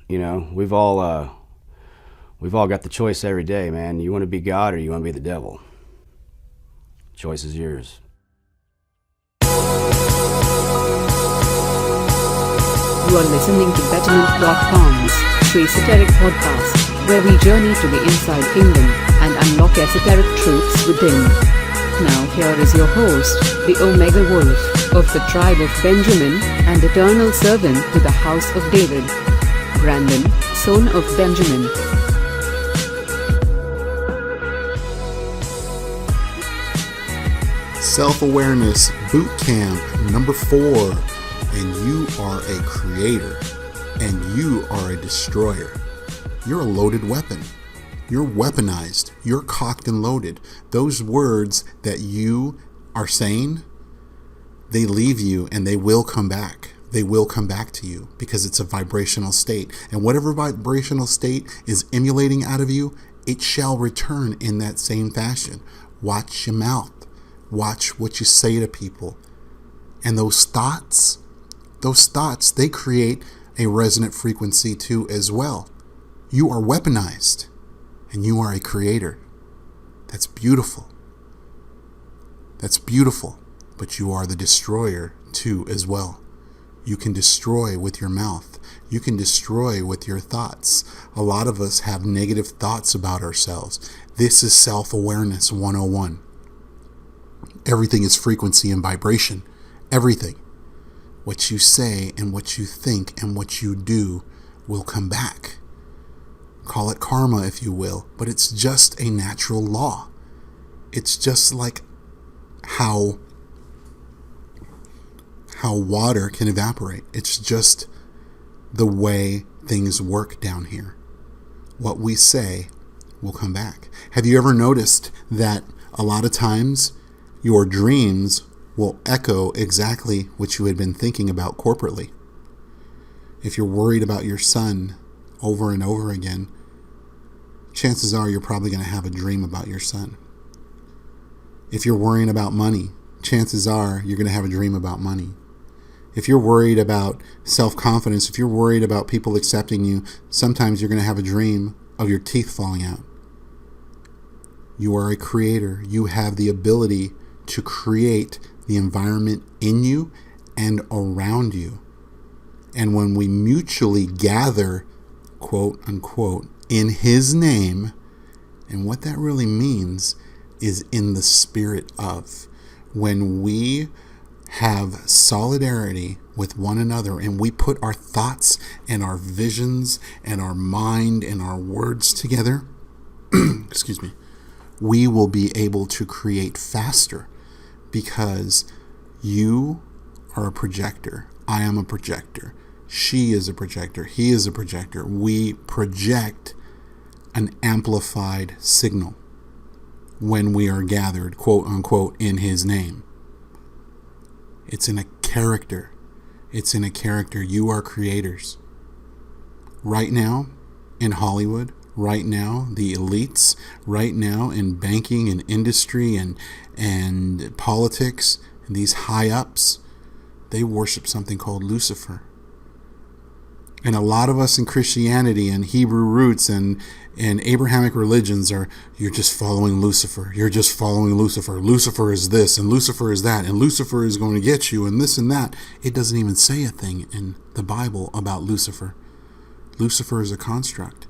You know, we've all got the choice every day, man. You want to be God or you want to be the devil? Choice is yours. You are listening to Betterment.com's Esoteric Podcast, where we journey to the inside kingdom and unlock esoteric truths within. Now here is your host, the Omega Wolf of the tribe of Benjamin and eternal servant to the house of David, Brandon, son of Benjamin. Self-Awareness Bootcamp number 4. And you are a creator, and you are a destroyer. You're a loaded weapon. You're weaponized. You're cocked and loaded. Those words that you are saying, they leave you and they will come back. They will come back to you because it's a vibrational state. And whatever vibrational state is emulating out of you, it shall return in that same fashion. Watch your mouth. Watch what you say to people. And those thoughts, they create a resonant frequency too as well. You are weaponized and you are a creator. That's beautiful. That's beautiful. But you are the destroyer too as well. You can destroy with your mouth. You can destroy with your thoughts. A lot of us have negative thoughts about ourselves. This is self-awareness 101. Everything is frequency and vibration. Everything. What you say and what you think and what you do will come back. Call it karma if you will, but it's just a natural law. It's just like how water can evaporate. It's just the way things work down here. What we say will come back. Have you ever noticed that a lot of times your dreams will echo exactly what you had been thinking about corporately? If you're worried about your son over and over again, chances are you're probably going to have a dream about your son. If you're worrying about money, chances are you're going to have a dream about money. If you're worried about self-confidence, if you're worried about people accepting you, sometimes you're going to have a dream of your teeth falling out. You are a creator. You have the ability to create the environment in you and around you. And when we mutually gather, quote unquote, in His name, and what that really means is in the spirit of, when we have solidarity with one another and we put our thoughts and our visions and our mind and our words together, excuse me, we will be able to create faster because you are a projector. I am a projector. She is a projector. He is a projector. We project an amplified signal when we are gathered, quote unquote, in His name. It's in a character. It's in a character. You are creators. Right now, in Hollywood, right now, the elites, right now in banking and industry and politics, and these high-ups, they worship something called Lucifer. And a lot of us in Christianity and Hebrew roots and Abrahamic religions you're just following Lucifer. You're just following Lucifer. Lucifer is this and Lucifer is that and Lucifer is going to get you and this and that. It doesn't even say a thing in the Bible about Lucifer. Lucifer is a construct.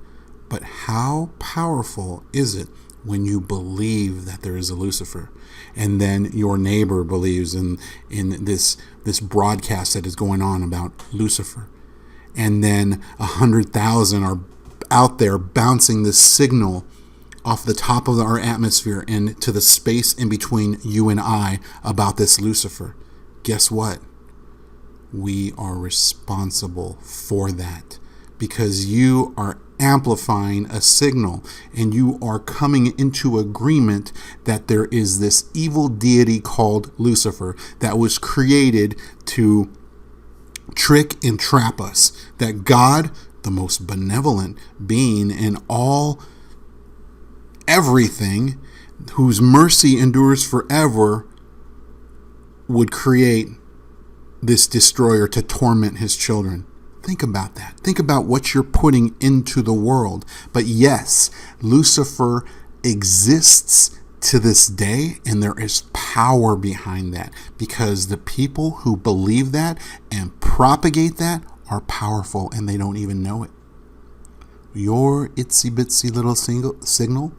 But how powerful is it when you believe that there is a Lucifer, and then your neighbor believes in this broadcast that is going on about Lucifer, and then 100,000 are out there bouncing this signal off the top of our atmosphere and to the space in between you and I about this Lucifer. Guess what? We are responsible for that because you are amplifying a signal and you are coming into agreement that there is this evil deity called Lucifer that was created to trick and trap us, that God, the most benevolent being in all everything, whose mercy endures forever, would create this destroyer to torment His children. Think about that. Think about what you're putting into the world. But yes, Lucifer exists to this day, and there is power behind that, because the people who believe that and propagate that are powerful, and they don't even know it. Your itsy bitsy little signal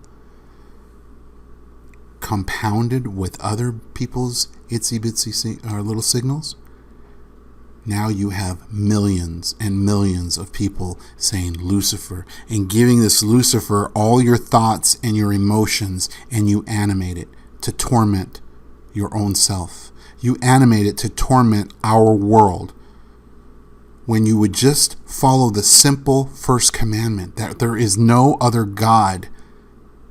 compounded with other people's itsy bitsy little signals, now you have millions and millions of people saying Lucifer, and giving this Lucifer all your thoughts and your emotions, and you animate it to torment your own self. You animate it to torment our world, when you would just follow the simple first commandment, that there is no other God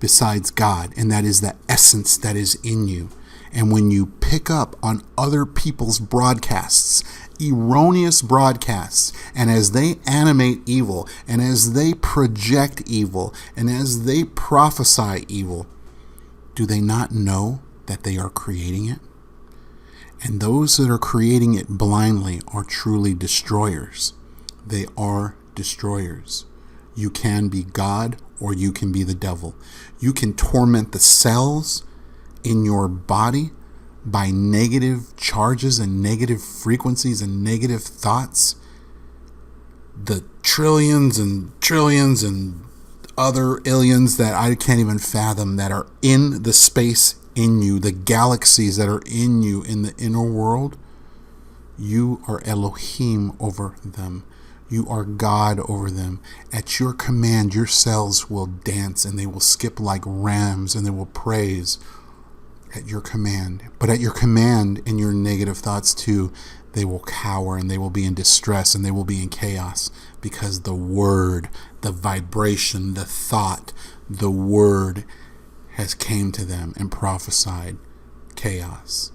besides God, and that is the essence that is in you. And when you pick up on other people's broadcasts, erroneous broadcasts, and as they animate evil, and as they project evil, and as they prophesy evil, do they not know that they are creating it? And those that are creating it blindly are truly destroyers. They are destroyers. You can be God, or you can be the devil. You can torment the cells in your body by negative charges and negative frequencies and negative thoughts. The trillions and trillions and other illions that I can't even fathom that are in the space in you, the galaxies that are in you in the inner world, you are Elohim over them. You are God over them. At your command, your cells will dance, and they will skip like rams, and they will praise at your command. But at your command, in your negative thoughts too, they will cower, and they will be in distress, and they will be in chaos, because the word, the vibration, the thought, the word has came to them and prophesied chaos,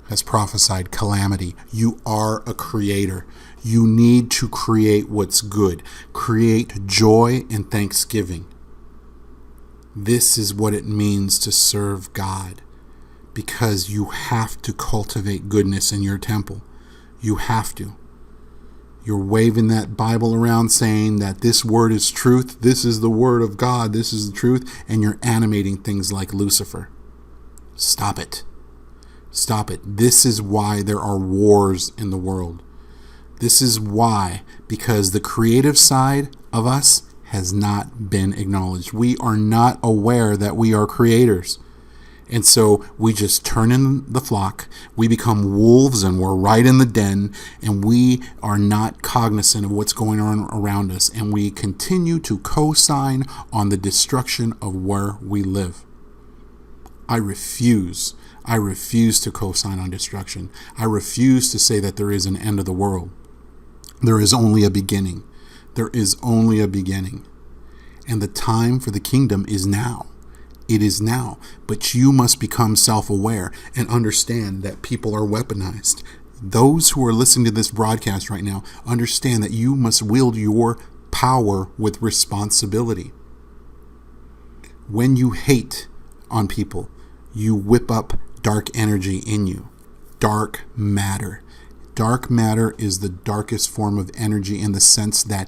has prophesied calamity. You are a creator. You need to create what's good. Create joy and thanksgiving. This is what it means to serve God, because you have to cultivate goodness in your temple. You have to. You're waving that Bible around saying that this word is truth. This is the word of God. This is the truth. And you're animating things like Lucifer. Stop it. Stop it. This is why there are wars in the world. This is why, because the creative side of us has not been acknowledged. We are not aware that we are creators. And so we just turn in the flock. We become wolves, and we're right in the den, and we are not cognizant of what's going on around us. And we continue to co-sign on the destruction of where we live. I refuse to co-sign on destruction. I refuse to say that there is an end of the world. There is only a beginning. There is only a beginning. And the time for the kingdom is now. It is now. But you must become self-aware and understand that people are weaponized. Those who are listening to this broadcast right now understand that you must wield your power with responsibility. When you hate on people, you whip up dark energy in you. Dark matter. Dark matter is the darkest form of energy, in the sense that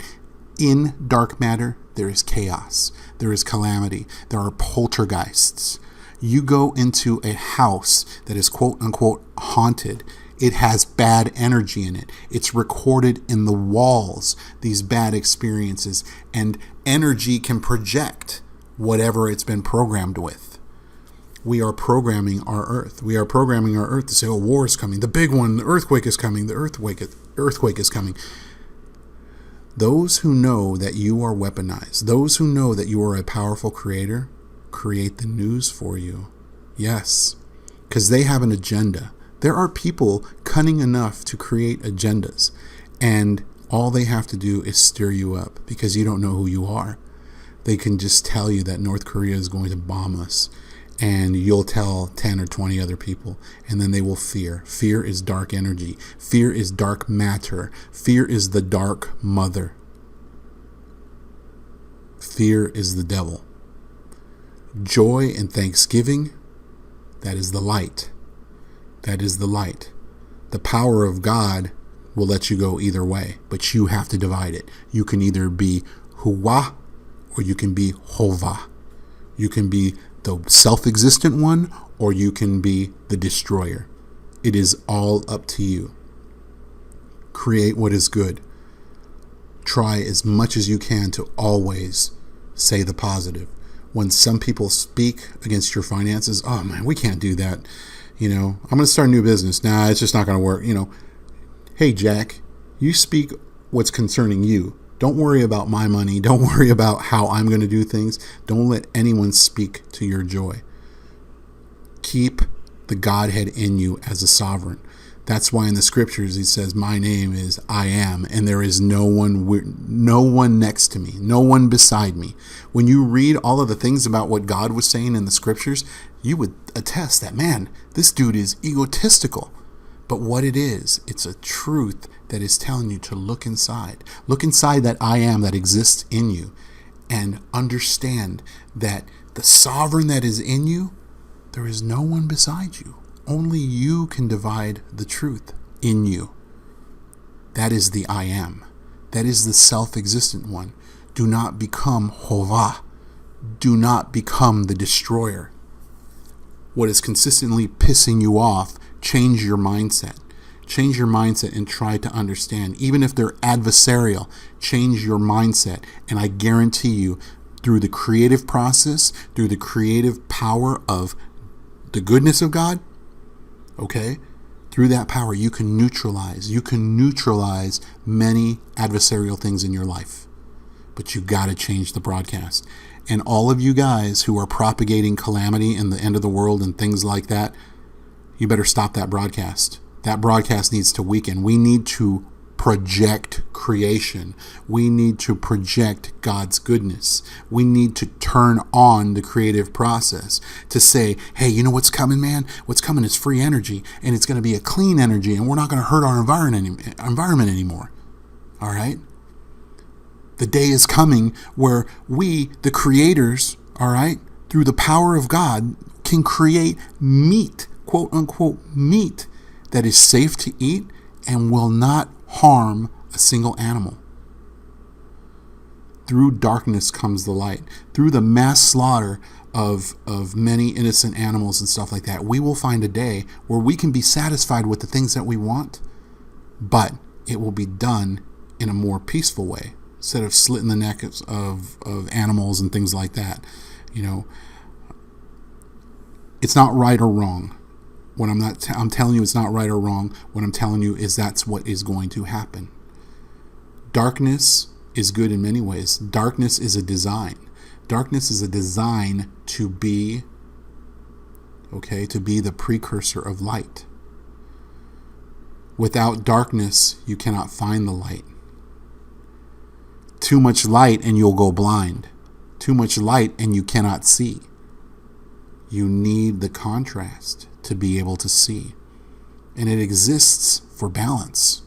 in dark matter, there is chaos. There is calamity. There are poltergeists. You go into a house that is quote unquote haunted. It has bad energy in it. It's recorded in the walls, these bad experiences, and energy can project whatever it's been programmed with. We are programming our earth. We are programming our earth to say, oh, war is coming. The big one, the earthquake is coming. The earthquake is coming. Those who know that you are weaponized, those who know that you are a powerful creator, create the news for you. Yes, because they have an agenda. There are people cunning enough to create agendas, and all they have to do is stir you up, because you don't know who you are. They can just tell you that North Korea is going to bomb us, and you'll tell 10 or 20 other people, and then they will fear. Fear is dark energy. Fear is dark matter. Fear is the dark mother. Fear is the devil. Joy and thanksgiving, that is the light. That is the light. The power of God will let you go either way, but you have to divide it. You can either be Huwa or you can be Hova. You can be the self-existent one or you can be the destroyer. It is all up to you. Create what is good. Try as much as you can to always say the positive. When some people speak against your finances, oh man, we can't do that. I'm going to start a new business. Nah, it's just not going to work. Hey, Jack, you speak what's concerning you. Don't worry about my money. Don't worry about how I'm going to do things. Don't let anyone speak to your joy. Keep the Godhead in you as a sovereign. That's why in the scriptures he says, my name is I am, and there is no one next to me, no one beside me. When you read all of the things about what God was saying in the scriptures, you would attest that, man, this dude is egotistical. But what it is, it's a truth that is telling you to look inside. Look inside that I am that exists in you and understand that the sovereign that is in you, there is no one beside you. Only you can divide the truth in you. That is the I am. That is the self-existent one. Do not become Hova. Do not become the destroyer. What is consistently pissing you off, change your mindset. Change your mindset and try to understand. Even if they're adversarial, change your mindset. And I guarantee you, through the creative process, through the creative power of the goodness of God, okay, through that power, you can neutralize many adversarial things in your life. But you got to change the broadcast. And all of you guys who are propagating calamity and the end of the world and things like that, you better stop that broadcast. That broadcast needs to weaken. We need to project creation. We need to project God's goodness. We need to turn on the creative process to say, hey, you know what's coming, man? What's coming is free energy, and it's going to be a clean energy, and we're not going to hurt our environment anymore. All right? The day is coming where we, the creators, all right, through the power of God, can create meat, quote unquote, meat that is safe to eat and will not harm a single animal. Through darkness comes the light. Through the mass slaughter of many innocent animals and stuff like that, we will find a day where we can be satisfied with the things that we want, but it will be done in a more peaceful way, instead of slitting the neck of animals and things like that. It's not right or wrong. I'm telling you it's not right or wrong. What I'm telling you is that's what is going to happen. Darkness is good in many ways. Darkness is a design. Darkness is a design to be the precursor of light. Without darkness, you cannot find the light. Too much light and you'll go blind. Too much light and you cannot see. You need the contrast to be able to see. And it exists for balance.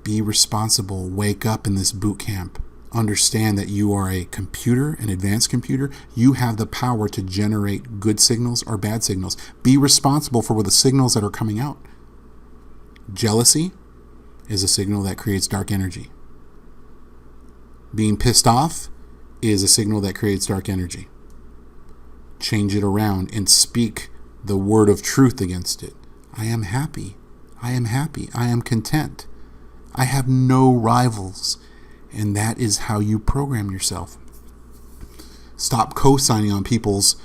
Be responsible. Wake up in this boot camp. Understand that you are a computer, an advanced computer. You have the power to generate good signals or bad signals. Be responsible for the signals that are coming out. Jealousy is a signal that creates dark energy. Being pissed off is a signal that creates dark energy. Change it around and speak the word of truth against it. I am happy. I am happy. I am content. I have no rivals. And that is how you program yourself. Stop co-signing on people's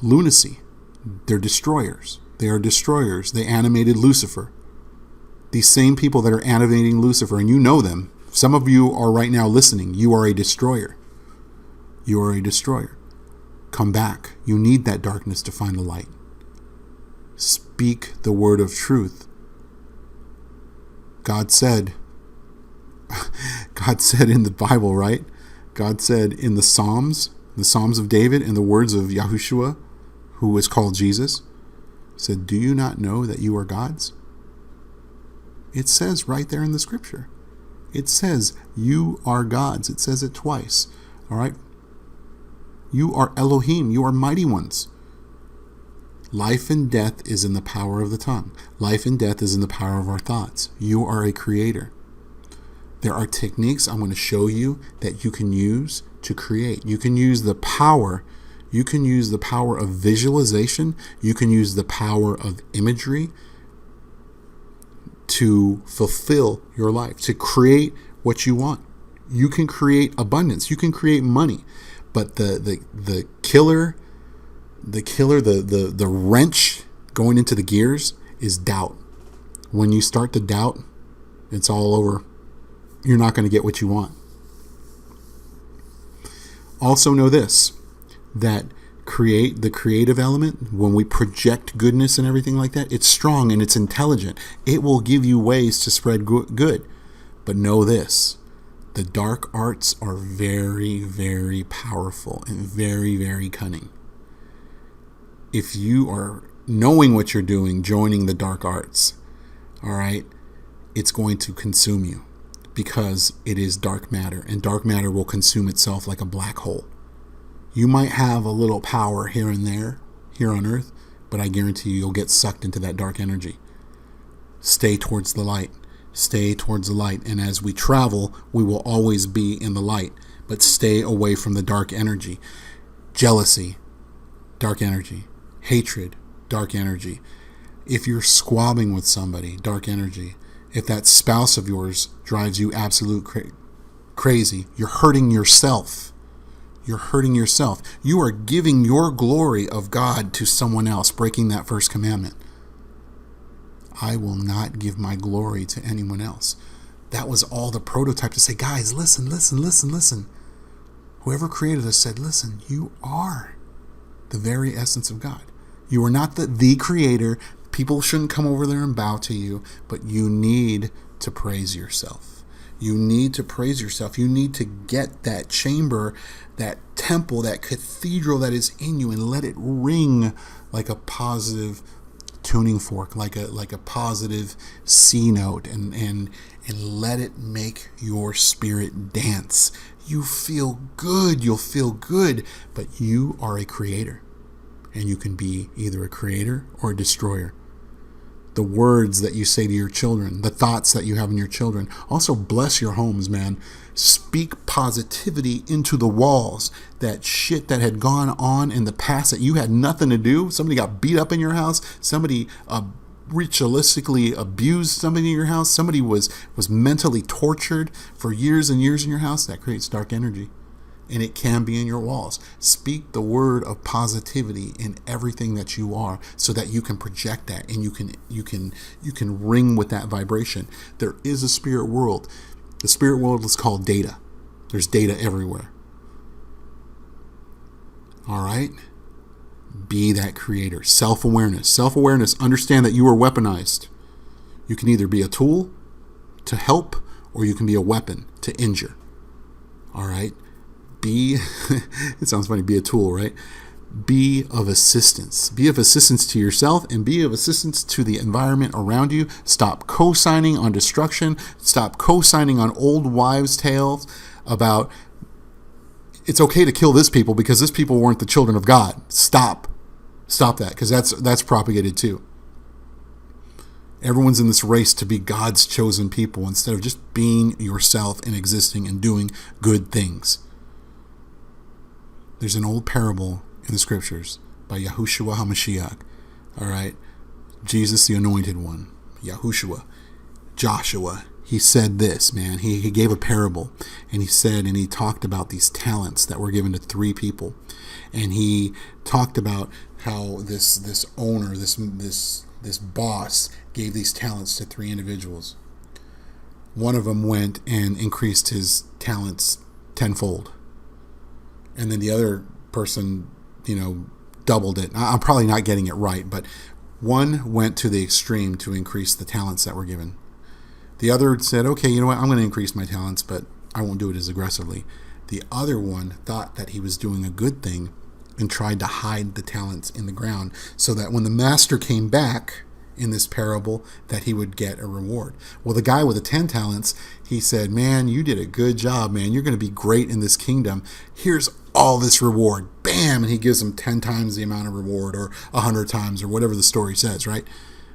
lunacy. They're destroyers. They are destroyers. They animated Lucifer. These same people that are animating Lucifer, and you know them. Some of you are right now listening. You are a destroyer. You are a destroyer. Come back. You need that darkness to find the light. Speak the word of truth. God said in the Bible, right? God said in the Psalms of David, and the words of Yahushua, who is called Jesus, said, do you not know that you are gods? It says right there in the scripture. It says, you are gods. It says it twice. All right? You are Elohim. You are mighty ones. Life and death is in the power of the tongue. Life and death is in the power of our thoughts. You are a creator. There are techniques I'm going to show you that you can use to create. You can use the power. You can use the power of visualization. You can use the power of imagery to fulfill your life, to create what you want. You can create abundance. You can create money. But the killer, the wrench going into the gears is doubt. When you start to doubt, it's all over. You're not going to get what you want. Also know this, that the creative element, when we project goodness and everything like that, it's strong and it's intelligent. It will give you ways to spread good. But know this, the dark arts are very, very powerful and very, very cunning. If you are knowing what you're doing, joining the dark arts, all right, it's going to consume you because it is dark matter, and dark matter will consume itself like a black hole. You might have a little power here and there, here on earth, but I guarantee you'll get sucked into that dark energy. Stay towards the light. Stay towards the light. And as we travel, we will always be in the light, but stay away from the dark energy. Jealousy, dark energy. Hatred, dark energy. If you're squabbling with somebody, dark energy. If that spouse of yours drives you absolute crazy, you're hurting yourself. You're hurting yourself. You are giving your glory of God to someone else, breaking that first commandment. I will not give my glory to anyone else. That was all the prototype to say, guys, listen. Whoever created us said, listen, you are the very essence of God. You are not the creator. People shouldn't come over there and bow to you, but you need to praise yourself. You need to praise yourself. You need to get that chamber, that temple, that cathedral that is in you, and let it ring like a positive tuning fork, like a positive C note, and let it make your spirit dance. You feel good. You'll feel good, but you are a creator, and you can be either a creator or a destroyer. The words that you say to your children, the thoughts that you have in your children. Also bless your homes, man. Speak positivity into the walls. That shit that had gone on in the past that you had nothing to do. Somebody got beat up in your house. Somebody ritualistically abused somebody in your house. Somebody was mentally tortured for years and years in your house. That creates dark energy. And it can be in your walls. Speak the word of positivity in everything that you are, so that you can project that, and you can ring with that vibration. There is a spirit world. The spirit world is called data. There's data everywhere. All right? Be that creator. Self-awareness. Self-awareness. Understand that you are weaponized. You can either be a tool to help, or you can be a weapon to injure. All right? It sounds funny, be a tool, right? Be of assistance. Be of assistance to yourself, and be of assistance to the environment around you. Stop co-signing on destruction. Stop co-signing on old wives' tales about it's okay to kill this people because this people weren't the children of God. Stop that, because that's propagated too. Everyone's in this race to be God's chosen people instead of just being yourself and existing and doing good things. There's an old parable in the scriptures by Yahushua HaMashiach. All right. Jesus, the anointed one. Yahushua. Joshua. He said this, man. He gave a parable, and he talked about these talents that were given to 3 people. And he talked about how this owner, this boss gave these talents to 3 individuals. One of them went and increased his talents tenfold. And then the other person, doubled it. I'm probably not getting it right, but one went to the extreme to increase the talents that were given. The other said, okay, you know what? I'm going to increase my talents, but I won't do it as aggressively. The other one thought that he was doing a good thing and tried to hide the talents in the ground so that when the master came back in this parable, that he would get a reward. Well, the guy with the 10 talents, he said, man, you did a good job, man. You're going to be great in this kingdom. Here's all this reward. Bam! And he gives him 10 times the amount of reward, or 100 times, or whatever the story says, right?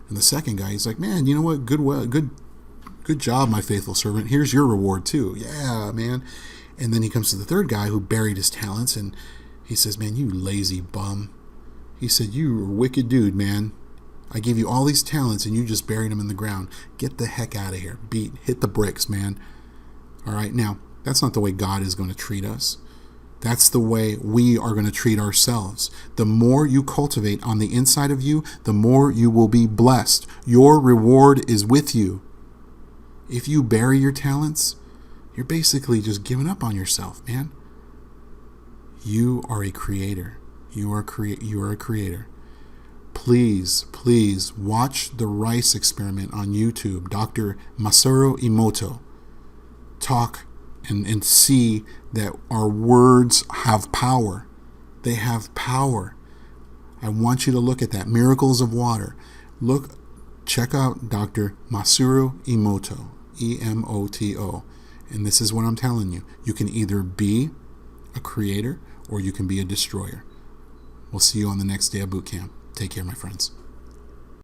And the second guy, he's like, man, you know what? Good job, my faithful servant. Here's your reward too. Yeah, man. And then he comes to the third guy who buried his talents, and he says, man, you lazy bum. He said, you wicked dude, man. I gave you all these talents and you just buried them in the ground. Get the heck out of here. Hit the bricks, man. All right. Now, that's not the way God is going to treat us. That's the way we are going to treat ourselves. The more you cultivate on the inside of you, the more you will be blessed. Your reward is with you. If you bury your talents, you're basically just giving up on yourself, man. You are a creator. You are a creator. Please watch the rice experiment on YouTube. Dr. Masaru Emoto talk and see that our words have power. They have power. I want you to look at that. Miracles of Water. Check out Dr. Masaru Emoto, Emoto. And this is what I'm telling you. You can either be a creator or you can be a destroyer. We'll see you on the next day of boot camp. Take care, my friends.